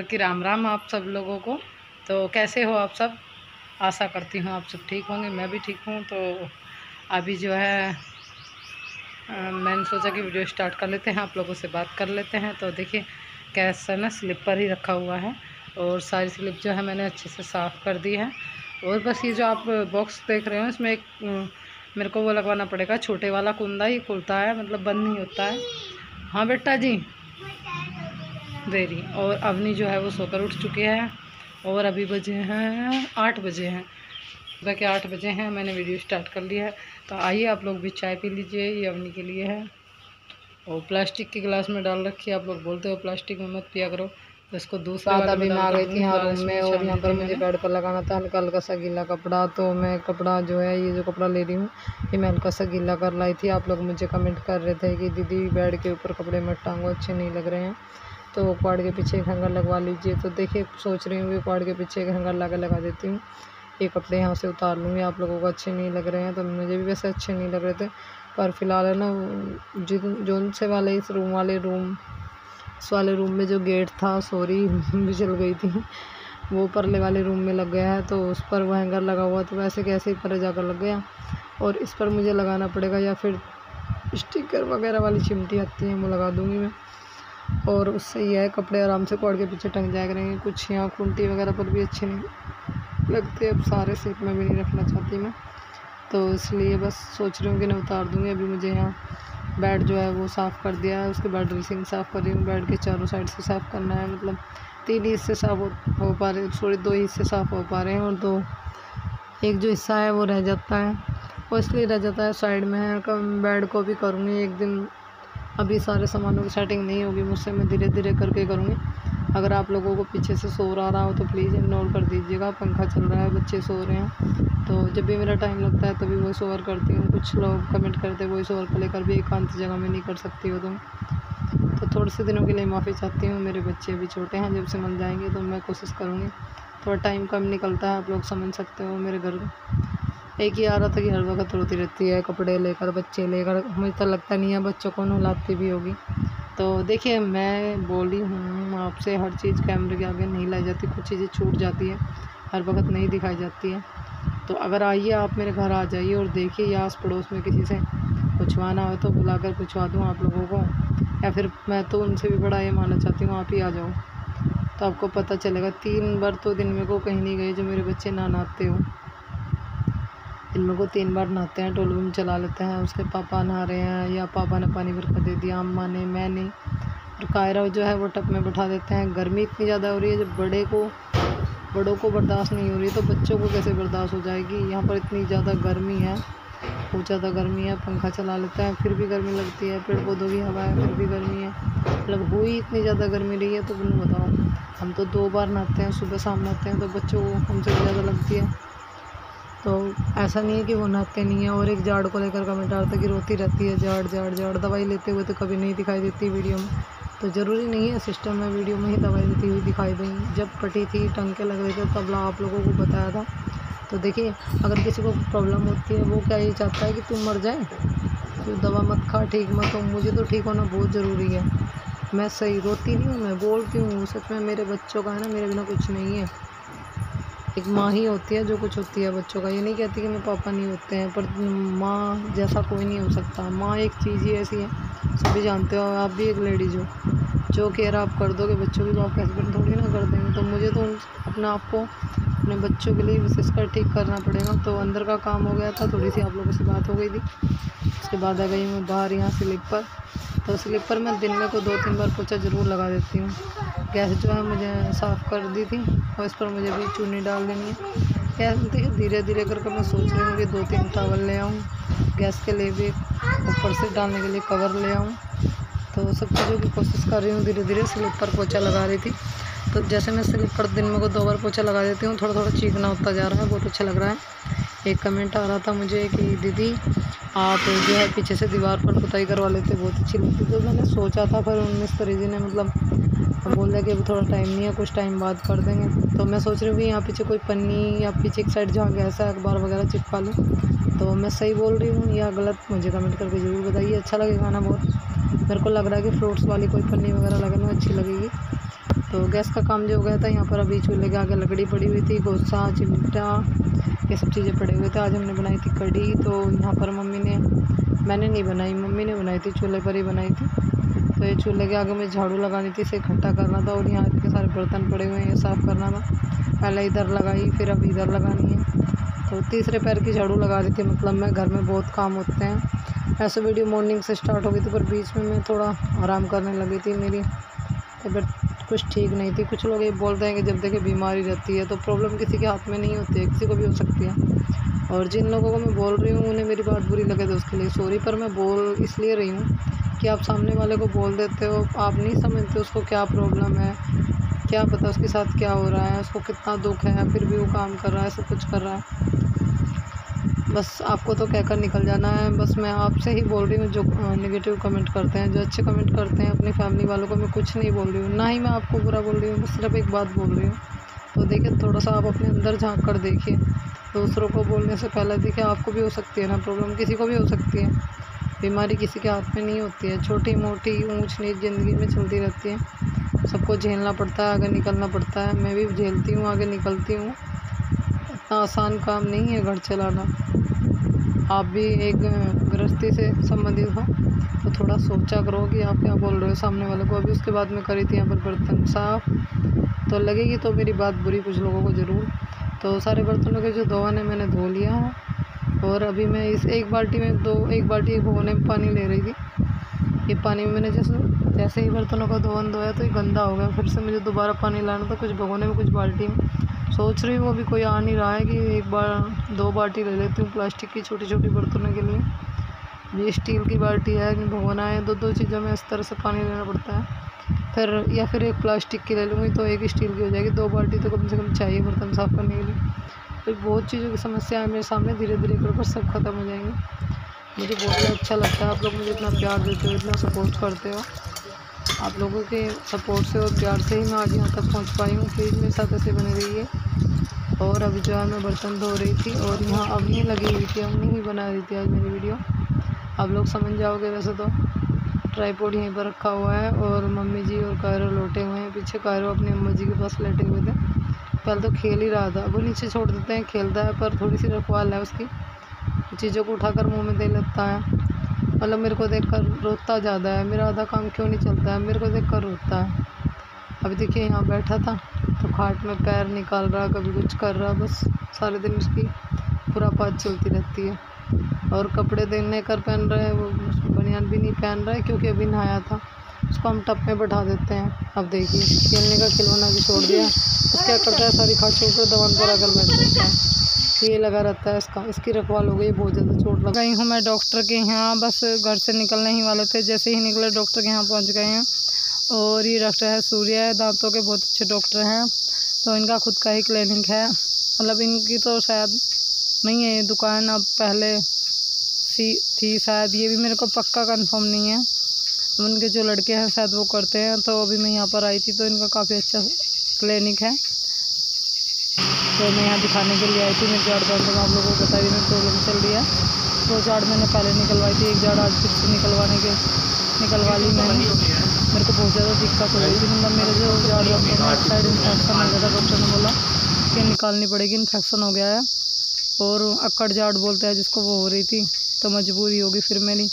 की राम राम आप सब लोगों को। तो कैसे हो आप सब? आशा करती हूँ आप सब ठीक होंगे, मैं भी ठीक हूँ। तो अभी जो है मैंने सोचा कि वीडियो स्टार्ट कर लेते हैं, आप लोगों से बात कर लेते हैं। तो देखिए कैसा ना स्लिपर ही रखा हुआ है और सारी स्लिप जो है मैंने अच्छे से साफ़ कर दी है। और बस ये जो आप बॉक्स देख रहे हो इसमें एक मेरे को वो लगवाना पड़ेगा, छोटे वाला कुंदा ही खुलता है, मतलब बंद नहीं होता है। हाँ बेटा जी देरी। और अवनी जो है वो सोकर उठ चुके हैं और अभी बजे हैं 8 बजे हैं, सुबह के 8 बजे हैं। मैंने वीडियो स्टार्ट कर लिया है। तो आइए आप लोग भी चाय पी लीजिए, ये अवनी के लिए है। और प्लास्टिक के गिलास में डाल रखी है, आप लोग बोलते हो प्लास्टिक में मत पिया करो, तो इसको दूसरे वाले में डाल गई थी यहाँ रूम में। और यहाँ पर मुझे बेड पर लगाना था हल्का हल्का सा गीला कपड़ा, तो मैं कपड़ा जो है ये जो कपड़ा ले रही हूँ ये मैं हल्का सा गीला कर लाई थी। आप लोग मुझे कमेंट कर रहे थे कि दीदी बेड के ऊपर कपड़े मत टांगो, अच्छे नहीं लग रहे हैं, तो क्वाड के पीछे एक हैंगर लगवा लीजिए। तो देखिए सोच रही हूँ कि क्वाड के पीछे एक हैंगर लगा देती हूँ, ये कपड़े यहाँ से उतार लूँगी। आप लोगों को अच्छे नहीं लग रहे हैं तो मुझे भी वैसे अच्छे नहीं लग रहे थे, पर फिलहाल है ना जोन से वाले इस वाले रूम में जो गेट था सॉरी भी चल गई थी, वो परले वाले रूम में लग गया है, तो उस पर वो हैंगर लगा हुआ, तो वैसे कैसे ही पर जाकर लग गया। और इस पर मुझे लगाना पड़ेगा या फिर स्टिकर वगैरह वाली चिमटी आती है वो लगा दूँगी मैं, और उससे यह है कपड़े आराम से कॉर्ड के पीछे टंग जाया करेंगे। कुछ यहाँ खूंटी वगैरह पर भी अच्छे नहीं लगते, अब सारे सेट में भी नहीं रखना चाहती मैं, तो इसलिए बस सोच रही हूँ कि मैं उतार दूँगी। अभी मुझे यहाँ बेड जो है वो साफ़ कर दिया है, उसके बाद ड्रेसिंग साफ़ कर रही हूँ। बेड के चारों साइड से साफ़ करना है, मतलब 3 हिस्से साफ़ हो पा रहे, सॉरी 2 हिस्से साफ़ हो पा रहे हैं, और एक जो हिस्सा है वो रह जाता है, वो इसलिए रह जाता है साइड में है। बेड को भी करूँगी एक दिन, अभी सारे सामानों की सेटिंग नहीं होगी मुझसे, मैं धीरे धीरे करके करूँगी। अगर आप लोगों को पीछे से शोर आ रहा हो तो प्लीज़ इग्नोर कर दीजिएगा, पंखा चल रहा है, बच्चे सो रहे हैं, तो जब भी मेरा टाइम लगता है तभी वॉइस ओवर करती हूँ। कुछ लोग कमेंट करते हैं वॉइस ओवर को लेकर भी एकांत जगह में नहीं कर सकती हो तुम, तो थोड़े से दिनों के लिए माफ़ी चाहती हूँ। मेरे बच्चे अभी छोटे हैं, जब से मिल जाएंगे तो मैं कोशिश करूँगी। थोड़ा टाइम कम निकलता है, आप लोग समझ सकते हो। मेरे घर एक ही आ रहा था कि हर वक्त रोती रहती है, कपड़े लेकर बच्चे लेकर, मुझे तो लगता नहीं है बच्चों को नहलाती भी होगी। तो देखिए मैं बोली हूँ आपसे, हर चीज़ कैमरे के आगे नहीं लाई जाती, कुछ चीज़ें छूट जाती है, हर वक्त नहीं दिखाई जाती है। तो अगर आइए आप मेरे घर आ जाइए और देखिए, या आस पड़ोस में किसी से पूछवाना हो तो बुलाकर पूछवा दूँ आप लोगों को, या फिर मैं तो उनसे भी बड़ा ये मानना चाहती हूँ आप ही आ जाओ, तो आपको पता चलेगा। 3 बार तो दिन में को कहीं नहीं गए जो मेरे बच्चे ना नहाते हो, दिन में को 3 बार नहाते हैं, टोलूम चला लेते हैं, उसके पापा नहा रहे हैं या पापा ने पानी भर कर दे दिया, अम्मा ने, मैंने, और कायरा जो है वो टब में बैठा देते हैं। गर्मी इतनी ज़्यादा हो रही है, जब बड़ों को बर्दाश्त नहीं हो रही तो बच्चों को कैसे बर्दाश्त हो जाएगी। यहाँ पर इतनी ज़्यादा गर्मी है, बहुत ज़्यादा गर्मी है, पंखा चला लेते हैं फिर भी गर्मी लगती है, पेड़ पौधों की हवा है फिर भी गर्मी है, मतलब हुई इतनी ज़्यादा गर्मी रही है। तो तुम बताओ, हम तो 2 बार नहाते हैं, सुबह शाम नहाते हैं, तो बच्चों को हमसे ज़्यादा लगती है। तो ऐसा नहीं है कि वो नहाते नहीं है। और एक जाड़ को लेकर कमेंट आता है कि रोती रहती है, जाड़ दवाई लेते हुए तो कभी नहीं दिखाई देती वीडियो में, तो ज़रूरी नहीं है सिस्टम में वीडियो में ही दवाई देती हुई दिखाई देंगी। जब कटी थी, टंके लग रहे थे, तब आप लोगों को बताया था। तो देखिए अगर किसी को प्रॉब्लम होती है वो क्या ये चाहता है कि तुम मर जाए, तो दवा मत खा, ठीक मत हो। मुझे तो ठीक होना बहुत ज़रूरी है, मैं सही रोती नहीं हूँ, मैं बोलती हूँ सच में। मेरे बच्चों का है ना, मेरे बिना कुछ नहीं है। एक माँ ही होती है जो कुछ होती है बच्चों का, ये नहीं कहती कि मेरे पापा नहीं होते हैं, पर माँ जैसा कोई नहीं हो सकता। माँ एक चीज़ ही ऐसी है, सभी जानते हो, आप भी एक लेडीज हो, जो केयर आप कर दोगे बच्चों की तो आपके हस्बैंड थोड़ी ना कर देंगे। तो मुझे तो अपने आप को अपने बच्चों के लिए विशेषकर ठीक करना पड़ेगा। तो अंदर का काम हो गया था, थोड़ी सी आप लोगों से बात हो गई थी, उसके बाद आ गई मैं बाहर यहाँ स्लीपर। तो स्लीपर में दिन में को 2-3 बार पोछा ज़रूर लगा देती हूँ। गैस जो है मुझे साफ़ कर दी थी और इस पर मुझे भी चूनी डाल देनी है। गैस देखिए धीरे धीरे करके मैं सोच रही हूँ कि 2-3 टॉवल ले आऊँ, गैस के लिए भी ऊपर से डालने के लिए कवर ले आऊँ, तो सब चीज़ों की कोशिश कर रही हूँ धीरे धीरे। स्लीपर पोछा लगा रही थी, तो जैसे मैं स्लीपर दिन में को 2 बार पोछा लगा देती हूँ, थोड़ा थोड़ा चीकना होता जा रहा है, बहुत अच्छा लग रहा है। एक कमेंट आ रहा था मुझे कि दीदी आप जो है पीछे से दीवार पर पुताई करवा लेते, बहुत अच्छी लगती। तो मैंने सोचा था, पर उनमें मिस्त्री जी ने मतलब बोल दिया कि अभी थोड़ा टाइम नहीं है, कुछ टाइम बाद कर देंगे। तो मैं सोच रही हूँ कि यहाँ पीछे कोई पन्नी या पीछे एक साइड जहाँ गैस है अखबार वगैरह चिपका लूँ। तो मैं सही बोल रही हूँ या गलत, मुझे कमेंट करके ज़रूर बताइए। अच्छा लगेगा ना बहुत, मेरे को लग रहा है कि फ्रूट्स वाली कोई पन्नी वगैरह लगाना अच्छी लगेगी। तो गैस का काम जो हो गया था। यहाँ पर अभी चूल्हे के आगे लकड़ी पड़ी हुई थी, गोसा, चिमटा, ये सब चीज़ें पड़े हुए थे। आज हमने बनाई थी कढ़ी। तो यहाँ पर मैंने नहीं बनाई, मम्मी ने बनाई थी, चूल्हे पर ही बनाई थी। तो ये चूल्हे के आगे में झाड़ू लगानी थी, इसे इकट्ठा करना था और यहाँ इतने सारे बर्तन पड़े हुए हैं, साफ़ करना था। पहले इधर लगाई, फिर अब इधर लगानी है। तो तीसरे पैर की झाड़ू लगा रही थी, मतलब मैं घर में बहुत काम होते हैं। ऐसे वीडियो मॉर्निंग से स्टार्ट हो गई थी, पर बीच में मैं थोड़ा आराम करने लगी थी। मेरी तबीयत कुछ ठीक नहीं थी। कुछ लोग ये बोलते हैं कि जब देखे बीमारी रहती है, तो प्रॉब्लम किसी के हाथ में नहीं होती है, किसी को भी हो सकती है। और जिन लोगों को मैं बोल रही हूँ उन्हें मेरी बात बुरी लगे तो उसके लिए सॉरी, पर मैं बोल इसलिए रही हूँ कि आप सामने वाले को बोल देते हो, आप नहीं समझते उसको क्या प्रॉब्लम है, क्या पता उसके साथ क्या हो रहा है, उसको कितना दुख है, फिर भी वो काम कर रहा है, सब कुछ कर रहा है। बस आपको तो कहकर निकल जाना है। बस मैं आपसे ही बोल रही हूँ, जो नेगेटिव कमेंट करते हैं, जो अच्छे कमेंट करते हैं अपनी फैमिली वालों को मैं कुछ नहीं बोल रही हूँ, ना ही मैं आपको बुरा बोल रही हूँ, बस सिर्फ एक बात बोल रही हूँ। तो देखिए, थोड़ा सा आप अपने अंदर झांक कर देखिए। दूसरों को बोलने से पहले देखिए, आपको भी हो सकती है ना प्रॉब्लम, किसी को भी हो सकती है। बीमारी किसी के हाथ में नहीं होती है, छोटी मोटी ऊंच नीच ज़िंदगी में चलती रहती है। सबको झेलना पड़ता है, आगे निकलना पड़ता है। मैं भी झेलती हूँ, आगे निकलती हूँ। इतना आसान काम नहीं है घर चलाना। आप भी एक गृहस्थी से संबंधित हो तो थोड़ा सोचा करो कि आप क्या बोल रहे हो सामने वाले को। अभी उसके बाद में करी थी यहाँ पर बर्तन साफ़, तो लगेगी तो मेरी बात बुरी कुछ लोगों को ज़रूर। तो सारे बर्तनों के जो धोवन है मैंने धो लिया है। और अभी मैं इस एक बाल्टी एक भगोने में पानी ले रही थी। ये पानी में मैंने जैसे ही बर्तनों का धोवन धोया तो ये गंदा हो गया। फिर से मुझे दोबारा पानी लाना था, कुछ भगोने में कुछ बाल्टी में। सोच रही हूँ, अभी कोई आ नहीं रहा है कि एक बार 2 बाल्टी ले लेती हूँ प्लास्टिक की छोटी छोटी बर्तनों के लिए। ये स्टील की बाल्टी है, भगोना है, दो चीज़ों में इस तरह से पानी लेना पड़ता है। फिर एक प्लास्टिक की ले लूँगी तो एक स्टील की हो जाएगी। 2 बाल्टी तो कम से कम चाहिए बर्तन साफ़ करने के लिए। तो बहुत चीज़ों की समस्या है मेरे सामने, धीरे धीरे कर सब ख़त्म हो जाएंगे। मुझे बहुत अच्छा लगता है, आप लोग मुझे इतना प्यार देते हो, इतना सपोर्ट करते हो। आप लोगों के सपोर्ट से और प्यार से ही मैं आज यहाँ तक पहुँच पाई हूँ। प्लीज़ मेरे साथ ऐसे बने रहिए। और अभी जो है मैं बर्तन धो रही थी और यहाँ अवनी लगी हुई थी, अवनी ही बना रही थी आज मेरी वीडियो। आप लोग समझ जाओगे। वैसे तो ट्राईपॉड यहीं पर रखा हुआ है और मम्मी जी और कायरो लौटे हुए हैं पीछे। कायरो अपनी अम्मा जी के पास लेटे हुए थे। पहले तो खेल ही रहा था, वो नीचे छोड़ देते हैं, खेलता है, पर थोड़ी सी रखवाल है उसकी, चीज़ों को उठाकर मुंह में दे लेता है। मतलब मेरे को देखकर रोता ज़्यादा है। मेरा आधा काम क्यों नहीं चलता है, मेरे को देखकर रोता है। अभी देखिए यहाँ बैठा था तो खाट में पैर निकाल रहा, कभी कुछ कर रहा, बस सारे दिन उसकी खुरापात चलती रहती है। और कपड़े देने कर पहन रहा है, वो बनियान भी नहीं पहन रहा है क्योंकि अभी नहाया था। उसको हम टप में बैठा देते हैं। अब देखिए, खेलने का खिलौना भी छोड़ दिया। बस क्या करता है, सारी खाट छोड़ कर दवान पर आकर बैठ जाता है। ये लगा रहता है इसकी रखवाल हो गई, बहुत ज़्यादा चोट लग गई हूँ मैं डॉक्टर के यहाँ। बस घर से निकलने ही वाले थे, जैसे ही निकले डॉक्टर के यहाँ पहुँच गए हैं। और ये डॉक्टर है सूर्या है, दांतों के बहुत अच्छे डॉक्टर हैं। तो इनका खुद का ही क्लिनिक है, मतलब इनकी तो शायद नहीं है दुकान, अब पहले थी शायद, ये भी मेरे को पक्का कंफर्म नहीं है। उनके जो लड़के हैं शायद वो करते हैं। तो अभी मैं यहाँ पर आई थी तो इनका काफ़ी अच्छा क्लिनिक है, तो मैं यहाँ दिखाने के लिए आई थी। मेरे जाड़ दांतों में आप लोगों को बताइए मेरी प्रॉब्लम चल रही है। 2 जाड़ मैंने पहले निकलवाई थी, 1 जाड़ आज फिर से निकलवा ली मैंने। मेरे को बहुत ज़्यादा दिक्कत हो रही थी, मतलब मेरे जो जाड़ दांतों में साइड इन्फेक्शन हो गया था। डॉक्टर ने बोला कि निकालनी पड़ेगी, इन्फेक्शन हो गया है। और अक्कड़ जाड़ बोलते हैं जिसको, वो हो रही थी, तो मजबूरी होगी फिर मेरी।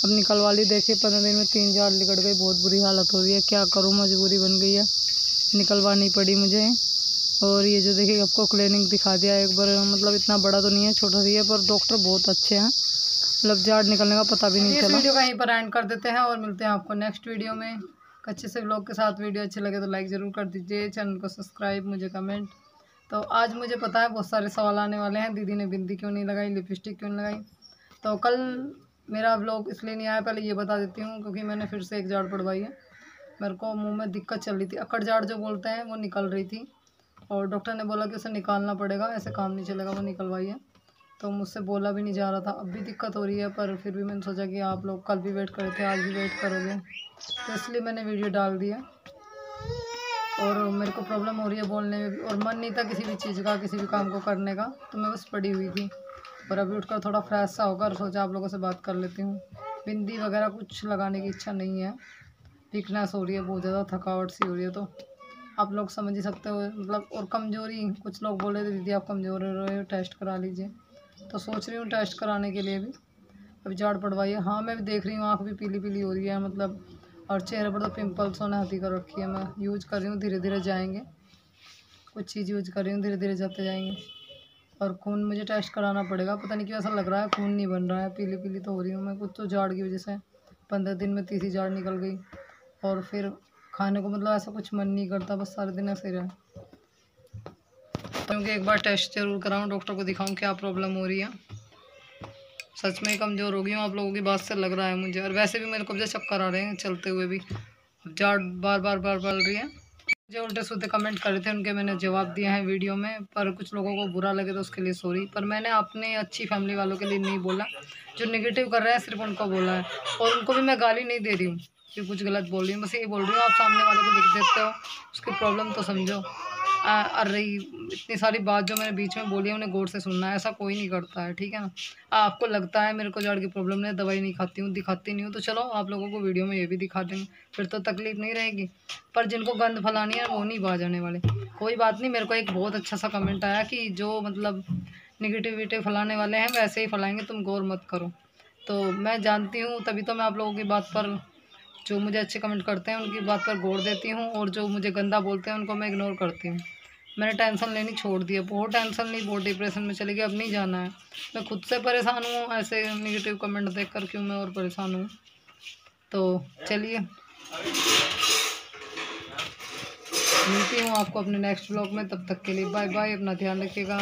अब निकलवा ली। देखिए 15 दिन में 3 जाड़ निकल गई, बहुत बुरी हालत हो रही है। क्या करूँ, मजबूरी बन गई है, निकलवानी पड़ी मुझे। और ये जो देखिए आपको क्लिनिक दिखा दिया एक बार, मतलब इतना बड़ा तो नहीं है, छोटा ही है, पर डॉक्टर बहुत अच्छे हैं। मतलब जाड़ निकलने का पता भी नहीं चला। इस वीडियो का यहीं पर एंड कर देते हैं और मिलते हैं आपको नेक्स्ट वीडियो में अच्छे से व्लॉग के साथ। वीडियो अच्छे लगे तो लाइक ज़रूर कर दीजिए, चैनल को सब्सक्राइब, मुझे कमेंट। तो आज मुझे पता है बहुत सारे सवाल आने वाले हैं, दीदी ने बिंदी क्यों नहीं लगाई, लिपस्टिक क्यों नहीं लगाई। तो कल मेरा व्लॉग इसलिए नहीं आया, पहले ये बता देती हूँ, क्योंकि मैंने फिर से 1 जाड़ पड़वाई है। मेरे को मुँह में दिक्कत चल रही थी, अक्कड़ जाड़ जो बोलते हैं वो निकल रही थी, और डॉक्टर ने बोला कि उसे निकालना पड़ेगा, ऐसे काम नहीं चलेगा। वो निकलवाई है, तो मुझसे बोला भी नहीं जा रहा था। अब भी दिक्कत हो रही है, पर फिर भी मैंने सोचा कि आप लोग कल भी वेट करे थे, आज भी वेट करोगे, तो इसलिए मैंने वीडियो डाल दिया। और मेरे को प्रॉब्लम हो रही है बोलने में भी, और मन नहीं था किसी भी चीज़ का, किसी भी काम को करने का, तो मैं बस पड़ी हुई थी। और अभी उठकर थोड़ा फ्रेश सा होकर सोचा आप लोगों से बात कर लेती हूँ। बिंदी वगैरह कुछ लगाने की इच्छा नहीं है, वीकनेस हो रही है बहुत ज़्यादा, थकावट सी हो रही है। तो आप लोग समझ ही सकते हो मतलब। और कमज़ोरी, कुछ लोग बोले थे दीदी आप कमज़ोर हो रहे हो, टेस्ट करा लीजिए। तो सोच रही हूँ टेस्ट कराने के लिए भी। अभी झाड़ पड़वाई है। हाँ मैं भी देख रही हूँ, आँख भी पीली पीली हो रही है मतलब, और चेहरे पर तो पिंपल्स होने हाथी कर रखी है। मैं यूज कर रही हूँ, धीरे धीरे जाएंगे। कुछ चीज़ यूज कर रही हूँ, धीरे धीरे जाते जाएंगे। और खून मुझे टेस्ट कराना पड़ेगा, पता नहीं क्यों ऐसा लग रहा है खून नहीं बन रहा है, पीली पीली तो हो रही हूँ मैं। कुछ तो झाड़ की वजह से 15 दिन में तीसरी झाड़ निकल गई। और फिर खाने को मतलब ऐसा कुछ मन नहीं करता, बस सारे दिन ऐसे रहे। क्योंकि एक बार टेस्ट जरूर कराऊँ, डॉक्टर को दिखाऊँ क्या प्रॉब्लम हो रही है। सच में कमज़ोर हो गई हूँ, आप लोगों की बात से लग रहा है मुझे। और वैसे भी मेरे को चक्कर आ रहे हैं चलते हुए भी, झाड़ बार बार बल रही है। जो उल्टे सीधे कमेंट कर रहे थे उनके मैंने जवाब दिया है वीडियो में, पर कुछ लोगों को बुरा लगे तो उसके लिए सॉरी। पर मैंने अपने अच्छी फैमिली वालों के लिए नहीं बोला, जो नेगेटिव कर रहे हैं सिर्फ उनको बोला है। और उनको भी मैं गाली नहीं दे रही हूँ कि कुछ गलत बोल रही हूँ, बस ये बोल रही हूँ आप सामने वाले को लिख देते हो, उसकी प्रॉब्लम तो समझो। अरे इतनी सारी बात जो मैंने बीच में बोली है उन्हें गौर से सुनना है, ऐसा कोई नहीं करता है, ठीक है ना। आपको लगता है मेरे को झाड़ की प्रॉब्लम नहीं, दवाई नहीं खाती हूँ, दिखाती नहीं हूँ, तो चलो आप लोगों को वीडियो में ये भी दिखा देंगे, फिर तो तकलीफ नहीं रहेगी। पर जिनको गंद फैलानी है वो नहीं बाज आने वाले। कोई बात नहीं, मेरे को एक बहुत अच्छा सा कमेंट आया कि जो मतलब निगेटिविटी फैलाने वाले हैं वैसे ही फैलाएंगे, तुम गौर मत करो। तो मैं जानती हूँ, तभी तो मैं आप लोगों की बात पर, जो मुझे अच्छे कमेंट करते हैं उनकी बात पर गौर देती हूँ, और जो मुझे गंदा बोलते हैं उनको मैं इग्नोर करती हूँ। मैंने टेंशन लेनी छोड़ दी है, बहुत टेंशन ली, बहुत डिप्रेशन में चली गई, अब नहीं जाना है। मैं खुद से परेशान हूँ, ऐसे नेगेटिव कमेंट देख कर क्यों मैं और परेशान हूँ। तो चलिए मिलती हूँ आपको अपने नेक्स्ट व्लॉग में, तब तक के लिए बाय बाय, अपना ध्यान रखिएगा।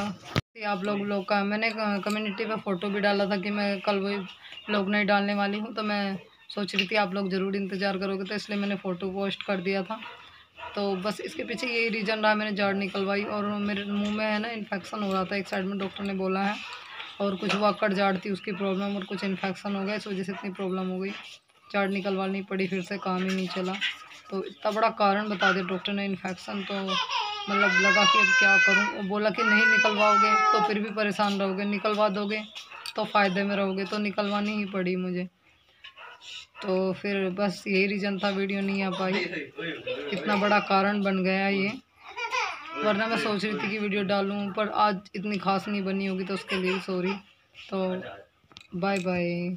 आप लोग का मैंने कम्युनिटी पे फ़ोटो भी डाला था कि मैं कल वही व्लॉग नहीं डालने वाली हूँ, तो मैं सोच रही थी आप लोग ज़रूर इंतज़ार करोगे, तो इसलिए मैंने फ़ोटो पोस्ट कर दिया था। तो बस इसके पीछे यही रीज़न रहा, मैंने झाड़ निकलवाई और मेरे मुंह में है ना इन्फेक्शन हो रहा था एक साइड में, डॉक्टर ने बोला है। और कुछ वाकड़ झाड़ थी उसकी प्रॉब्लम, और कुछ इन्फेक्शन हो गया, इस वजह से इतनी प्रॉब्लम हो गई, झाड़ निकलवानी पड़ी, फिर से काम ही नहीं चला। तो इतना बड़ा कारण बता दिया डॉक्टर ने इन्फेक्शन, तो मतलब लगा कि अब क्या करूं। वो बोला कि नहीं निकलवाओगे तो फिर भी परेशान रहोगे, निकलवा दोगे तो फ़ायदे में रहोगे, तो निकलवानी ही पड़ी मुझे। तो फिर बस यही रीज़न था, वीडियो नहीं आ पाई, इतना बड़ा कारण बन गया ये। वरना मैं सोच रही थी कि वीडियो डालूं, पर आज इतनी खास नहीं बनी होगी, तो उसके लिए सॉरी। तो बाय बाय।